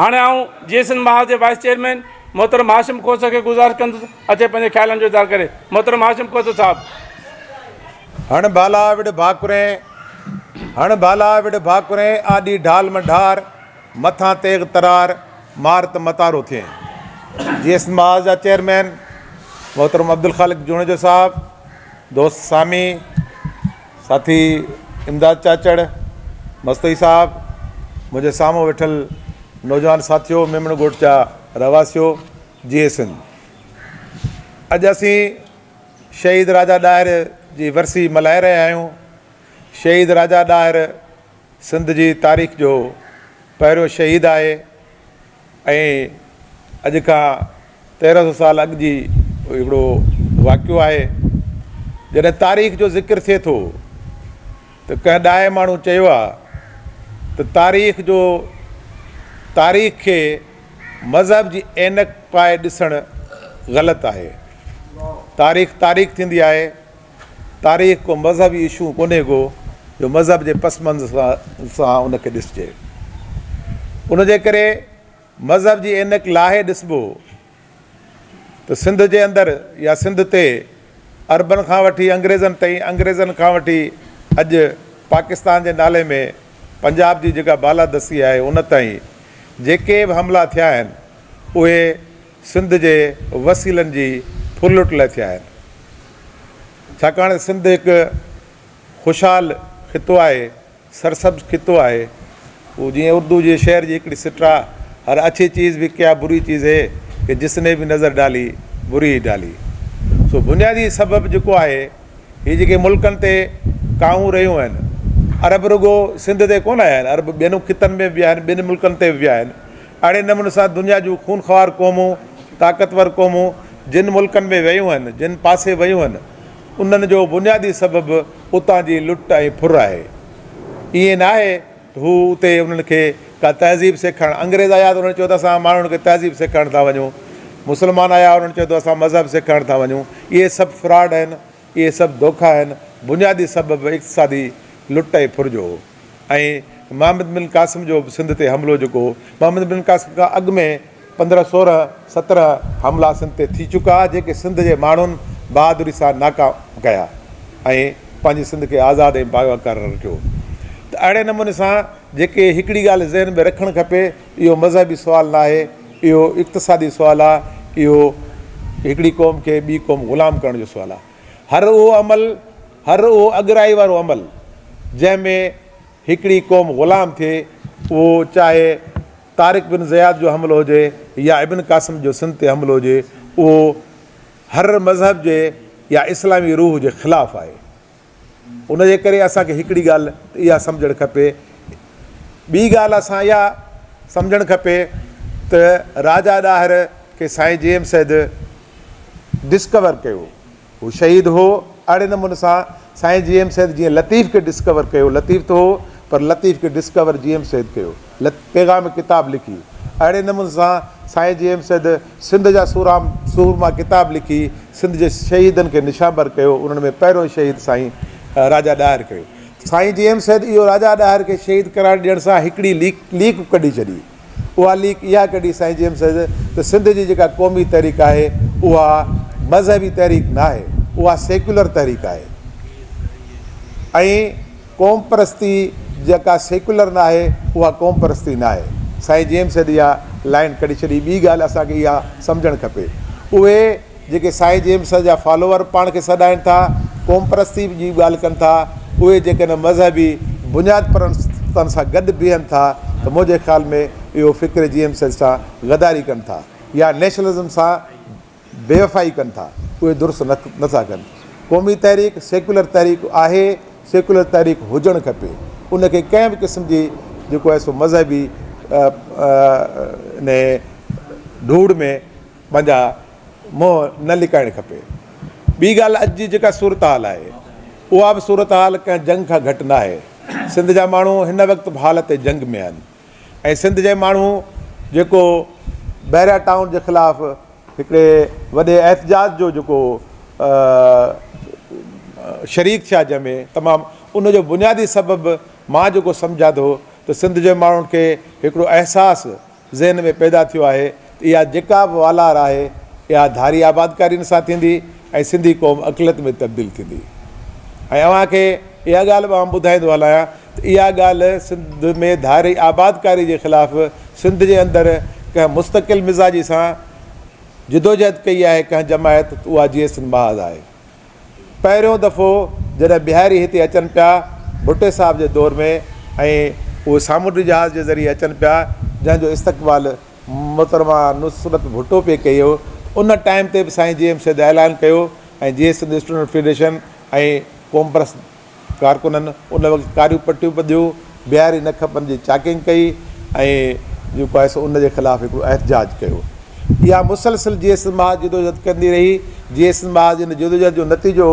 हाणे आऊं जी सिंध महाल जे wise chairman मोहतरम हाशिम खोस खे गुज़ारिश कंदुसि अचे पंहिंजे ख़्यालनि जो इज़हार करे। मोहतरम हाशिम खोस साहब। हण बाला विड़ भाकुरें आदि ढाल मढार मथां तेग तरार मार त मतारो थिए। जी सिंध महाल जा चेयरमैन मोहतरम अब्दुल खालिक जुणेजो साहब, दोस्त सामी, साथी इमदाद चाचड़, मस्तई साहब, मुझे साम्हूं वेठल नौजवान साथियों, मेमण ॻोठ जा रहवासियों, जी सिंध। अॼु असीं शहीद राजा ॾाहिर जी वरसी मल्हाए रहिया आहियूं। शहीद राजा ॾाहिर सिंध जी तारीख़ जो पहिरियों शहीद आहे ऐं अॼु खां 1300 साल अॻु जी हिकिड़ो वाक़ियो आहे। जॾहिं तारीख़ जो ज़िक्र थिए थो त कंहिं ॾाहे माण्हू चयो आहे त तारीख़ खे मज़हब जी ऐनक पाए ॾिसणु ग़लति आहे। तारीख़ थींदी आहे। तारीख़ को मज़हबी इशू कोन्हे को जो मज़हब जे पसमंज़ सां उनखे ॾिसजे। उनजे करे मज़हब जी ऐनक लाहे ॾिसबो त सिंध जे अंदरि या सिंध ते अरबन खां वठी अंग्रेज़नि ताईं, अंग्रेज़नि खां वठी अॼु पाकिस्तान जे नाले में पंजाब जी जेका बालादस्ती आहे उन ताईं जेके बि हमला थिया आहिनि उहे सिंध जे वसीलनि जी फुलुट लाइ थिया आहिनि। छाकाणि सिंध हिकु ख़ुशहाल ख़ितो आहे, सरसब्ज़ ख़ितो आहे। वो जीअं उर्दू जे शहर जी हिकिड़ी सिट्रा, हर अच्छी चीज़ भी क्या बुरी चीज़ है कि जिसने भी नज़र डाली बुरी ही डाली। सो बुनियादी सबबु जेको आहे, हीअ जेके मुल्कनि ते काऊं रहियूं आहिनि, अरब रुगो सिंध ते कोन आया आहिनि, अरब ॿियनि ख़ितनि में बि आहिनि, ॿिनि मुल्कनि ते बि आहिनि। अहिड़े नमूने सां दुनिया जूं खूनख्वार क़ौमूं, ताक़तवर क़ौमूं जिन मुल्कनि में वियूं आहिनि, जिन पासे वियूं आहिनि, उन्हनि जो बुनियादी सबबु उतां जी लुट ऐं फुर आहे। ईअं न आहे त हू उते उन्हनि खे का तहज़ीब सेखारणु, अंग्रेज़ आया त उन्हनि चयो त असां माण्हुनि खे तहज़ीब सेखारणु था वञूं, मुस्लमान आया उन्हनि चयो त असां मज़हब सेखारणु था वञूं। इहे सभु फ्रॉड आहिनि, इहे सभु धोखा आहिनि। बुनियादी सबबु इक़्तिसादी लुट ऐं फुर जो। ऐं मोहम्मद बिन क़ासिम जो सिंध ते हमिलो जेको, मोहम्मद बिन क़ासिम खां अॻु में 15, 16, 17 हमला सिंध ते थी चुका, जेके सिंध जे माण्हुनि बहादुरी सां नाकाम कया ऐं पंहिंजी सिंध खे आज़ादु ऐं बावकार रखियो। त अहिड़े नमूने सां जेके हिकिड़ी ॻाल्हि ज़हन में रखणु खपे, इहो मज़हबी सुवालु न आहे, इहो इक़्तिसादी सुवालु आहे, इहो हिकिड़ी क़ौम खे ॿी क़ौम ग़ुलाम करण जो सुवालु आहे। हर उहो अॻराई वारो अमल जंहिंमें हिकिड़ी क़ौम ग़ुलाम थिए, उहो चाहे तारिक बिन ज़ियाद जो हमिलो हुजे या इब्न क़ासिम जो सिंध ते हमिलो हुजे, उहो हर मज़हब जे या इस्लामी रूह जे ख़िलाफ़ु आहे। उनजे करे असांखे हिकिड़ी ॻाल्हि इहा सम्झणु खपे। ॿी ॻाल्हि असां इहा सम्झणु खपे त राजा ॾाहिर खे साईं जीएम सैद डिस्कवर कयो, हू शहीद हो। अहिड़े नमूने सां साईं जीएम सैद जीअं लतीफ़ खे डिस्कवर कयो, लतीफ़ त हो पर लतीफ़ खे डिस्कवर जीएम सैद कयो, पैगाम किताब लिखी। अहिड़े नमूने सां साईं जीएम सैद सिंध जा सूरमा किताब लिखी, सिंध जे शहीदनि खे निशाबर कयो। उन्हनि में पहिरियों शहीद साईं राजा ॾाहिर कयो। साईं जीएम सैद इहो राजा ॾाहिर खे शहीद करार ॾियण सां हिकिड़ी लीक कढी छॾी। उहा लीक इहा कढी साईं जीएम सैद त सिंध जी जेका क़ौमी तहरीक आहे उहा मज़हबी तहरीक न आहे, उहा सेक्युलर तहरीक आहे। ऐं क़ौम परस्ती जेका सेक्युलर न आहे उहा क़ौम परस्ती न आहे। साईं जीएम सैद इहा लाइन कढी छॾी। ॿी ॻाल्हि असांखे इहा सम्झणु खपे, उहे जेके साईं जीएम सैद जा फॉलोवर पाण खे सॾाइनि था, क़ौम परस्ती जी ॻाल्हि कनि था, उहे जेकॾहिं मज़हबी बुनियाद परस्तनि सां गॾु बीहनि था त मुंहिंजे ख़्याल में इहो फ़िक्र जीएम सैद सां गदारी कनि था या नेशनलिज़म सां बेवफ़ाई कनि था, उहे दुरुस्त नथा कनि। क़ौमी तहरीक सेक्युलर तहरीक आहे, सेक्युलर तहरीक हुजणु खपे। उनखे कंहिं बि क़िस्म जी जेको आहे सो मज़हबी ने ढूढ़ में पंहिंजा मुंहुं न लिकाइणु खपे। ॿी ॻाल्हि, अॼु जी जेका सूरत हाल आहे उहा बि सूरत हाल कंहिं जंग खां घटि न आहे। सिंध जा माण्हू हिन वक़्तु हालत जंग में आहिनि ऐं सिंध जे माण्हू जेको बहरिया टाउन जे ख़िलाफ़ु हिकिड़े वॾे एहतजाज जो जेको शरीक थिया, जंहिंमें तमामु उनजो बुनियादी सबबु मां जेको सम्झां थो त सिंध जे माण्हुनि खे हिकिड़ो अहसासु ज़हन में पैदा थियो आहे त इहा जेका बि वालार आहे इहा धारी आबादकारियुनि सां थींदी ऐं सिंधी क़ौम अक़लियत में तब्दील थींदी। ऐं अव्हांखे इहा ॻाल्हि बि आउं ॿुधाईंदो हलां त इहा ॻाल्हि सिंध में धारी आबादकारी जे ख़िलाफ़ु सिंध जे अंदरि कंहिं मुस्तक़िल मिज़ाजी सां जिदोजहद कई आहे कंहिं जमायत, त उहा GS महज़ आहे। पहिरियों दफ़ो जॾहिं बिहारी हिते अचनि पिया भुट्टे साहिब जे दौर में ऐं उहे सामुंडी जहाज़ जे ज़रिए अचनि पिया, जंहिंजो इस्तक़बाल मोहतरमा नुसरत भुट्टो पे कयो, उन टाइम ते बि साईं JM ऐलान कयो ऐं GS स्टूडेंट फेडरेशन ऐं क़ौम परस्त कारकुननि उन वक़्तु कारियूं पटियूं ॿधियूं, बिहारी न खपनि जी चाकिंग कई ऐं जेको आहे सो उन जे ख़िलाफ़ु हिकिड़ो एहतजाज कयो। इहा मुसलसिल GS महज़ जिदोजहद कंदी रही। GS महज़ इन जिदोजहद जो नतीजो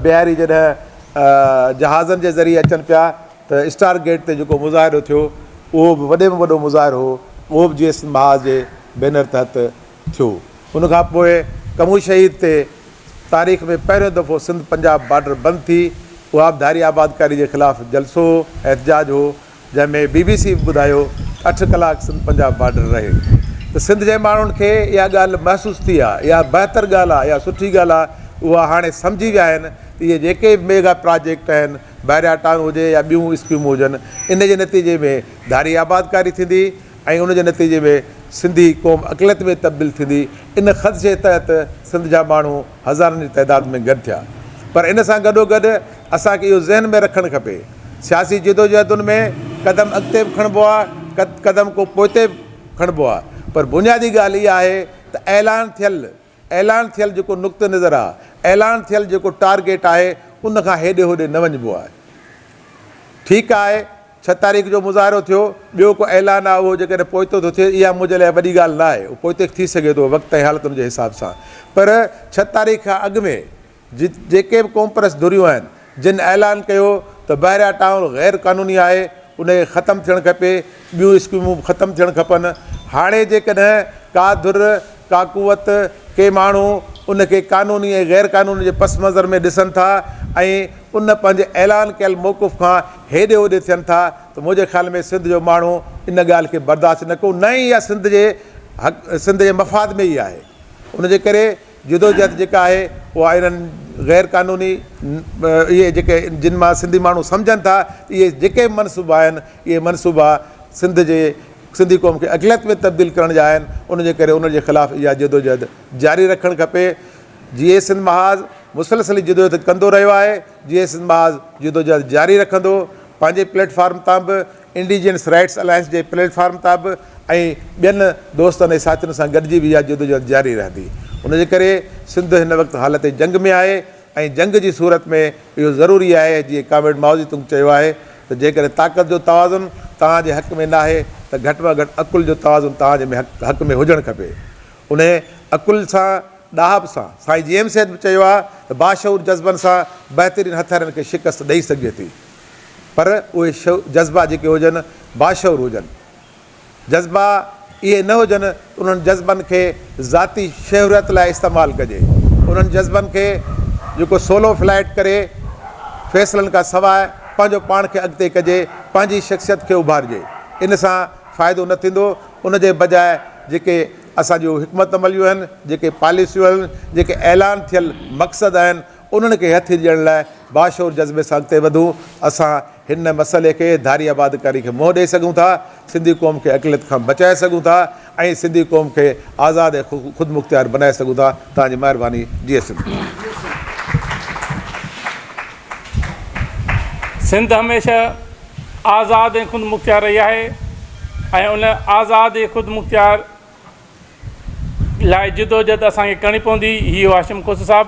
बिहारी जॾहिं जहाज़नि जे ज़रिए अचनि पिया त स्टार गेट ते जेको मुज़ाहिरो थियो उहो बि वॾे में वॾो मुज़ाहिरो हो, उहो बि GS महज़ जे बैनर तहत थियो। उनखां पोइ कमू शहीद ते तारीख़ में पहिरियों दफ़ो सिंध पंजाब बॉर्डर बंदि थी, उहा बि धारी आबादकारी जे ख़िलाफ़ु जलसो एहतजाज हो, जंहिंमें BBC बि ॿुधायो 8 कलाक सिंध पंजाब बॉर्डर रहे। त सिंध जे माण्हुनि खे इहा ॻाल्हि महसूसु थी आहे, इहा बहितर ॻाल्हि आहे, इहा सुठी ॻाल्हि आहे। उहा हाणे सम्झी विया आहिनि त इहे जेके बि मेगा प्रोजेक्ट आहिनि, ॿाहिरियां टाउन हुजे या ॿियूं स्कीमूं हुजनि, इन जे नतीजे में धारी आबादकारी थींदी ऐं उन जे नतीजे में सिंधी क़ौम अक़लियत में तब्दील थींदी। इन ख़दशे तहत सिंध जा माण्हू हज़ारनि जी तइदाद में गॾु थिया। पर इन सां गॾोगॾु असांखे इहो ज़हन में रखणु खपे, सियासी जिदोजहदुनि में क़दम अॻिते बि खणिबो आहे, क़दम को पोइते बि खणिबो आहे, पर बुनियादी ॻाल्हि इहा आहे त ऐलान थियल जेको नुक़्ते नज़र आहे, ऐलान थियल जेको टारगेट आहे, उन खां हेॾे होॾे न वञिबो आहे। ठीकु आहे 6 तारीख़ जो मुज़ाहिरो थियो, ॿियो को ऐलान आहे उहो जेकॾहिं पोइतो थो थिए, इहा मुंहिंजे लाइ वॾी ॻाल्हि न आहे, उहो पोइते थी सघे थो वक़्त ऐं हालतुनि जे हिसाब सां। पर 6 तारीख़ खां अॻु में जेके बि क़ौम परस्त धुरियूं आहिनि, जिन ऐलान कयो त ॿाहिरियां टाउन ग़ैर क़ानूनी आहे, उनखे ख़तमु थियणु खपे, ॿियूं स्कीमूं ख़तमु थियणु खपनि। हाणे जेकॾहिं का धुर, का कुवत, के माण्हू उनखे क़ानूनी ऐं ग़ैर क़ानूनी जे पस मंज़र में ॾिसनि था ऐं उन पंहिंजे ऐलान कयल मौक़ुफ़ खां हेॾे होॾे थियनि था, त मुंहिंजे ख़्याल में सिंध जो माण्हू इन ॻाल्हि खे बर्दाश्त न कयो, न ई इहा सिंध जे मफ़ाद में ई आहे। उनजे करे जिदोजहद जेका आहे उहा इन्हनि ग़ैर क़ानूनी इहे जेके जिन मां सिंधी माण्हू सम्झनि था, इहे जेके मनसूबा आहिनि, इहे मनसूबा सिंधी क़ौम खे अक़लियत में तब्दील करण जा आहिनि। उनजे करे उनजे ख़िलाफ़ु इहा जिदोजहद जारी रखणु खपे। GS महज़ मुसलसिल जिदोजहद कंदो रहियो आहे, GS महज़ जिदोजहद जारी रखंदो, पंहिंजे प्लेटफॉर्म तां बि, इंडिजिनस राइट्स अलायंस जे प्लेटफॉर्म तां बि ऐं ॿियनि दोस्तनि ऐं साथियुनि सां गॾिजी बि इहा जिदोजहद जारी रहंदी। उनजे करे सिंध हिन वक़्तु हालत जंग में आहे ऐं जंग जी सूरत में इहो ज़रूरी आहे, जीअं कामिड माउज़ी तुंग चयो आहे, त जेकॾहिं ताक़त जो तवाज़ुन तव्हांजे हक़ में न आहे त घटि में घटि अकुल जो तवाज़ुन तव्हांजे हक़ में हुजणु खपे। उन अकुल सां, ॾाहब सां, साईं JM बि चयो आहे त बाशऊर जज़्बनि सां बहितरीन हथियारनि खे शिकस्त ॾेई सघे थी, पर उहे जज़्बा जेके हुजनि बाशऊर हुजनि। जज़्बा इहे न हुजनि उन्हनि जज़्बनि खे ज़ाती शहूरियत लाइ इस्तेमालु कजे, उन्हनि जज़्बनि खे जेको सोलो फ्लाइट करे फ़ैसिलनि खां सवाइ पंहिंजो पाण खे अॻिते कजे, पंहिंजी शख़्सियत खे उभारिजे। इन सां फ़ाइदो न थींदो, उन जे बजाए जेके असांजूं हिकमत अमलियूं आहिनि, जेके पॉलिसियूं आहिनि, जेके ऐलान थियल मक़सद आहिनि, उन्हनि खे हथु ॾियण लाइ बाशऊर जज़्बे सां अॻिते वधूं। असां हिन मसइले खे धारी आबादकारी खे मुंहुं ॾेई सघूं था, सिंधी क़ौम खे अक़लियत खां बचाए सघूं था ऐं सिंधी क़ौम खे आज़ादु ऐं ख़ुदि मुख़्तियार बनाए सघूं था। तव्हांजी महिरबानी। सिंध हमेशह आज़ादु ऐं ख़ुदि मुख़्तियार रही आहे ऐं उन आज़ादु ऐं ख़ुदि मुख़्तियार लाइ जिदोजहद असांखे करणी पवंदी। हीअ हाशिम खोस साहिबु।